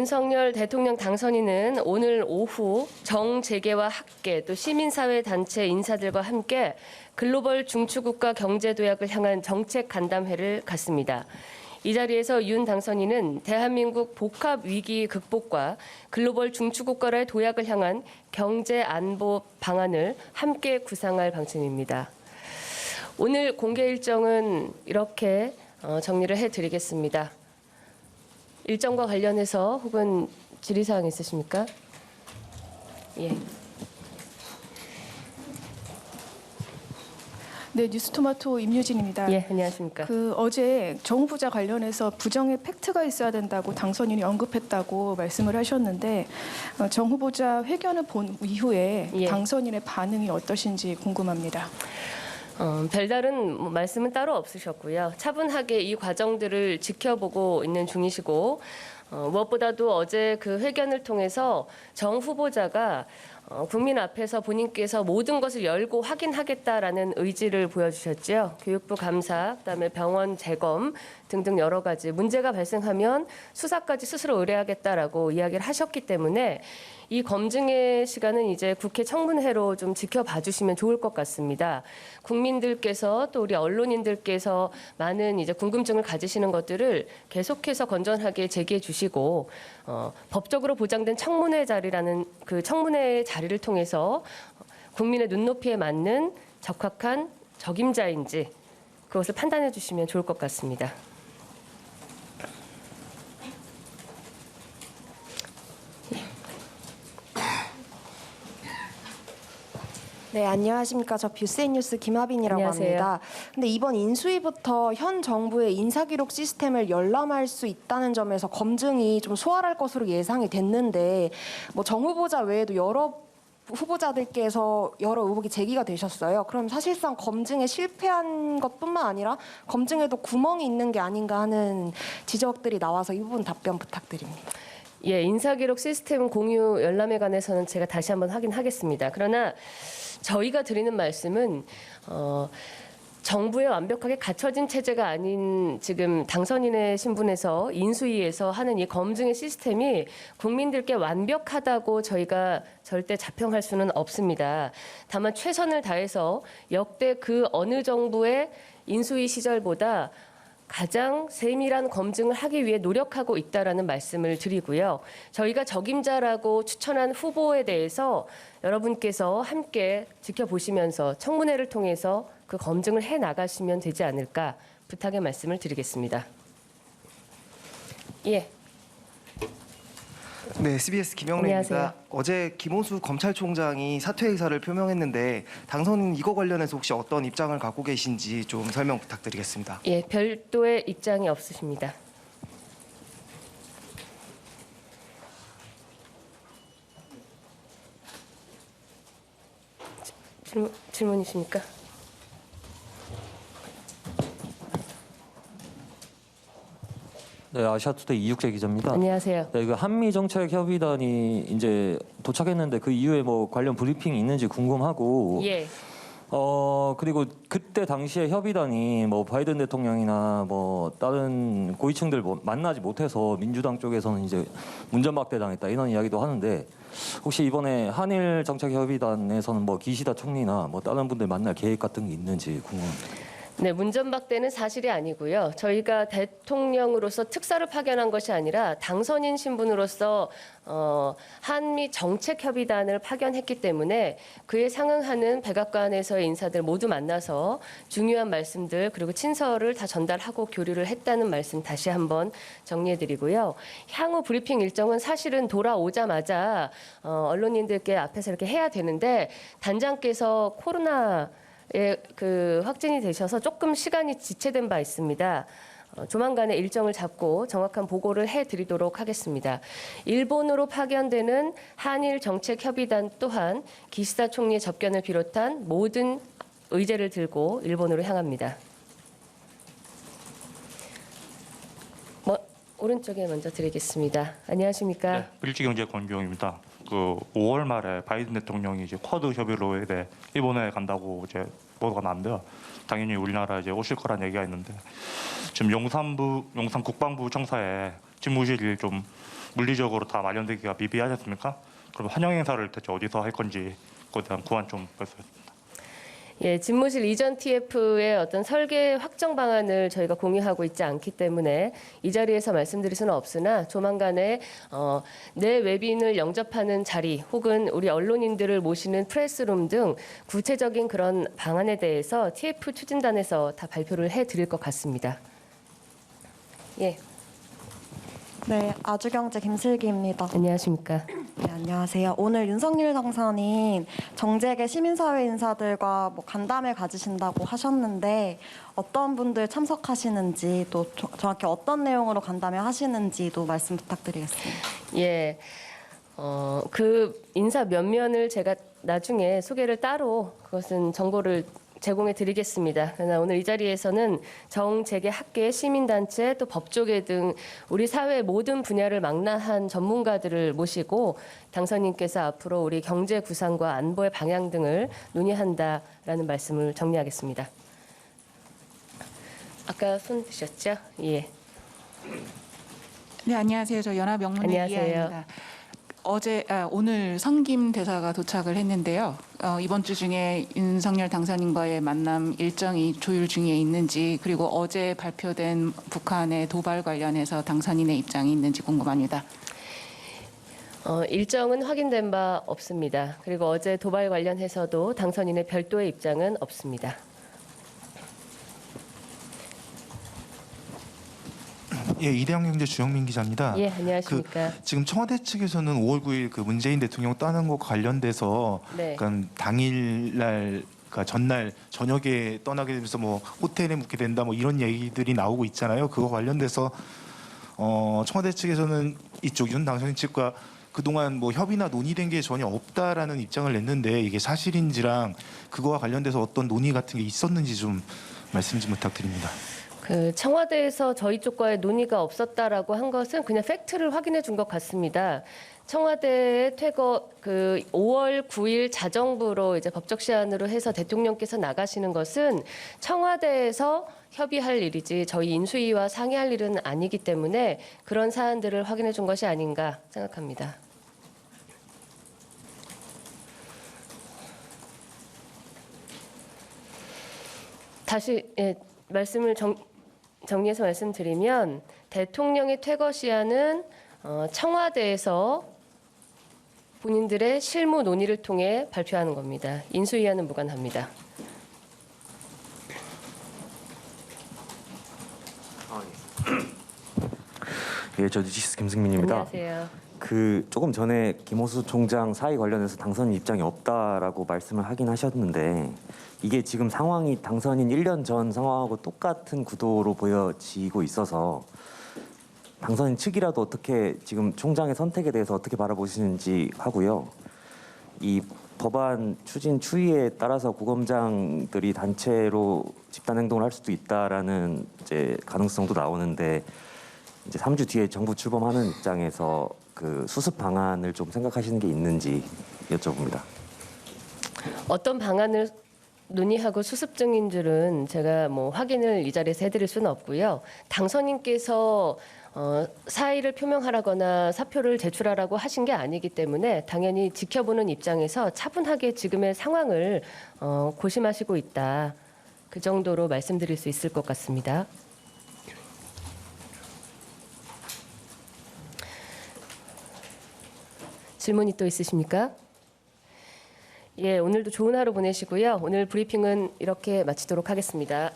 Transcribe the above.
윤석열 대통령 당선인은 오늘 오후 정재계와 학계 또 시민사회 단체 인사들과 함께 글로벌 중추국가 경제도약을 향한 정책 간담회를 갖습니다. 이 자리에서 윤 당선인은 대한민국 복합 위기 극복과 글로벌 중추국가의 도약을 향한 경제 안보 방안을 함께 구상할 방침입니다. 오늘 공개 일정은 이렇게 정리를 해드리겠습니다. 일정과 관련해서 혹은 질의사항 있으십니까? 예. 네, 뉴스토마토 임유진입니다. 예, 안녕하십니까? 어제 정 후보자 관련해서 부정의 팩트가 있어야 된다고 당선인이 언급했다고 말씀을 하셨는데 정 후보자 회견을 본 이후에 예. 당선인의 반응이 어떠신지 궁금합니다. 별다른 말씀은 따로 없으셨고요. 차분하게 이 과정들을 지켜보고 있는 중이시고 무엇보다도 어제 그 회견을 통해서 정 후보자가 국민 앞에서 본인께서 모든 것을 열고 확인하겠다라는 의지를 보여주셨죠. 교육부 감사, 그다음에 병원 재검 등등 여러 가지 문제가 발생하면 수사까지 스스로 의뢰하겠다라고 이야기를 하셨기 때문에 이 검증의 시간은 이제 국회 청문회로 좀 지켜봐 주시면 좋을 것 같습니다. 국민들께서 또 우리 언론인들께서 많은 이제 궁금증을 가지시는 것들을 계속해서 건전하게 제기해 주시고 법적으로 보장된 청문회 자리라는 그 청문회의 자리를 통해서 국민의 눈높이에 맞는 적합한 적임자인지 그것을 판단해 주시면 좋을 것 같습니다. 네, 안녕하십니까. 저 뷰세이뉴스 김하빈이라고 안녕하세요. 합니다. 근데 이번 인수위부터 현 정부의 인사기록 시스템을 열람할 수 있다는 점에서 검증이 좀 수월할 것으로 예상이 됐는데 정 후보자 외에도 여러 후보자들께서 여러 의혹이 제기가 되셨어요. 그럼 사실상 검증에 실패한 것뿐만 아니라 검증에도 구멍이 있는 게 아닌가 하는 지적들이 나와서 이 부분 답변 부탁드립니다. 예, 인사기록 시스템 공유 열람에 관해서는 제가 다시 한번 확인하겠습니다. 그러나 저희가 드리는 말씀은 정부에 완벽하게 갖춰진 체제가 아닌 지금 당선인의 신분에서 인수위에서 하는 이 검증의 시스템이 국민들께 완벽하다고 저희가 절대 자평할 수는 없습니다. 다만 최선을 다해서 역대 그 어느 정부의 인수위 시절보다 가장 세밀한 검증을 하기 위해 노력하고 있다라는 말씀을 드리고요. 저희가 적임자라고 추천한 후보에 대해서 여러분께서 함께 지켜보시면서 청문회를 통해서 그 검증을 해 나가시면 되지 않을까 부탁의 말씀을 드리겠습니다. 예. 네, SBS 김영래입니다. 안녕하세요. 어제 김호수 검찰총장이 사퇴 의사를 표명했는데 당선인 이거 관련해서 혹시 어떤 입장을 갖고 계신지 좀 설명 부탁드리겠습니다. 예, 별도의 입장이 없으십니다. 질문이십니까? 네, 아시아투데이 이육재 기자입니다. 안녕하세요. 네, 그 한미 정책 협의단이 이제 도착했는데 그 이후에 뭐 관련 브리핑이 있는지 궁금하고, 예. 그리고 그때 당시에 협의단이 뭐 바이든 대통령이나 뭐 다른 고위층들 만나지 못해서 민주당 쪽에서는 이제 문전박대 당했다 이런 이야기도 하는데 혹시 이번에 한일 정책 협의단에서는 뭐 기시다 총리나 뭐 다른 분들 만날 계획 같은 게 있는지 궁금합니다. 네, 문전박대는 사실이 아니고요. 저희가 대통령으로서 특사를 파견한 것이 아니라 당선인 신분으로서 한미 정책협의단을 파견했기 때문에 그에 상응하는 백악관에서의 인사들 모두 만나서 중요한 말씀들 그리고 친서를 다 전달하고 교류를 했다는 말씀 다시 한번 정리해드리고요. 향후 브리핑 일정은 사실은 돌아오자마자 언론인들께 앞에서 이렇게 해야 되는데 단장께서 코로나 그 확진이 되셔서 조금 시간이 지체된 바 있습니다. 조만간에 일정을 잡고 정확한 보고를 해드리도록 하겠습니다. 일본으로 파견되는 한일 정책협의단 또한 기시다 총리의 접견을 비롯한 모든 의제를 들고 일본으로 향합니다. 오른쪽에 먼저 드리겠습니다. 안녕하십니까? 네, 일지경제 권기용입니다. 그 5월 말에 바이든 대통령이 이제 쿼드 협의로에 대해 일본에 간다고 이제 보도가 나는데요. 당연히 우리나라 이제 오실 거란 얘기가 있는데 지금 용산 국방부 청사에 집무실이 좀 물리적으로 다 마련되기가 미비하지 않습니까? 그럼 환영 행사를 대체 어디서 할 건지 그에 대한 구안 좀 부탁드립니다. 예, 집무실 이전 TF의 어떤 설계 확정 방안을 저희가 공유하고 있지 않기 때문에 이 자리에서 말씀드릴 수는 없으나 조만간에 내 외빈을 영접하는 자리 혹은 우리 언론인들을 모시는 프레스룸 등 구체적인 그런 방안에 대해서 TF 추진단에서 다 발표를 해드릴 것 같습니다. 예, 네, 아주경제 김슬기입니다. 안녕하십니까. 네, 안녕하세요. 오늘 윤석열 당선인 정재계 시민사회 인사들과 간담회 가지신다고 하셨는데 어떤 분들 참석하시는지 또 정확히 어떤 내용으로 간담회 하시는지도 말씀 부탁드리겠습니다. 예, 그 인사 면면을 제가 나중에 소개를 따로 그것은 정보를 제공해 드리겠습니다. 그러나 오늘 이 자리에서는 정재계 학계, 시민단체, 또 법조계 등 우리 사회 모든 분야를 망라한 전문가들을 모시고 당선인께서 앞으로 우리 경제 구상과 안보의 방향 등을 논의한다라는 말씀을 정리하겠습니다. 아까 손 드셨죠? 예. 네, 안녕하세요. 저 연합영문회 안녕하세요. 이하입니다. 오늘 성김 대사가 도착을 했는데요. 이번 주 중에 윤석열 당선인과의 만남 일정이 조율 중에 있는지 그리고 어제 발표된 북한의 도발 관련해서 당선인의 입장이 있는지 궁금합니다. 일정은 확인된 바 없습니다. 그리고 어제 도발 관련해서도 당선인의 별도의 입장은 없습니다. 예, 이대영경제 주영민 기자입니다. 예, 안녕하십니까. 지금 청와대 측에서는 5월 9일 그 문재인 대통령 떠나는 것과 관련돼서 네. 그러니까 당일날 그러니까 전날 저녁에 떠나게 되면서 뭐 호텔에 묵게 된다 뭐 이런 얘기들이 나오고 있잖아요. 그거 관련돼서 청와대 측에서는 이쪽 윤 당선인 측과 그동안 뭐 협의나 논의된 게 전혀 없다라는 입장을 냈는데 이게 사실인지랑 그거와 관련돼서 어떤 논의 같은 게 있었는지 좀 말씀 좀 부탁드립니다. 그 청와대에서 저희 쪽과의 논의가 없었다라고 한 것은 그냥 팩트를 확인해 준 것 같습니다. 청와대의 퇴거 그 5월 9일 자정부로 이제 법적 시한으로 해서 대통령께서 나가시는 것은 청와대에서 협의할 일이지 저희 인수위와 상의할 일은 아니기 때문에 그런 사안들을 확인해 준 것이 아닌가 생각합니다. 다시 말씀을 정리해서 말씀드리면 대통령의 퇴거 시한은 청와대에서 본인들의 실무 논의를 통해 발표하는 겁니다. 인수위와는 무관합니다. 예, 저 뉴시스 김승민입니다. 안녕하세요. 그 조금 전에 김호수 총장 사의 관련해서 당선인 입장이 없다라고 말씀을 하긴 하셨는데 이게 지금 상황이 당선인 1년 전 상황하고 똑같은 구도로 보여지고 있어서 당선인 측이라도 어떻게 지금 총장의 선택에 대해서 어떻게 바라보시는지 하고요. 이 법안 추진 추이에 따라서 구검장들이 단체로 집단 행동을 할 수도 있다라는 이제 가능성도 나오는데 이제 3주 뒤에 정부 출범하는 입장에서 그 수습 방안을 좀 생각하시는 게 있는지 여쭤봅니다. 어떤 방안을 논의하고 수습 중인 줄은 제가 뭐 확인을 이 자리에서 해드릴 수는 없고요. 당선인께서 사의를 표명하라거나 사표를 제출하라고 하신 게 아니기 때문에 당연히 지켜보는 입장에서 차분하게 지금의 상황을 고심하시고 있다. 그 정도로 말씀드릴 수 있을 것 같습니다. 질문이 또 있으십니까? 예, 오늘도 좋은 하루 보내시고요. 오늘 브리핑은 이렇게 마치도록 하겠습니다.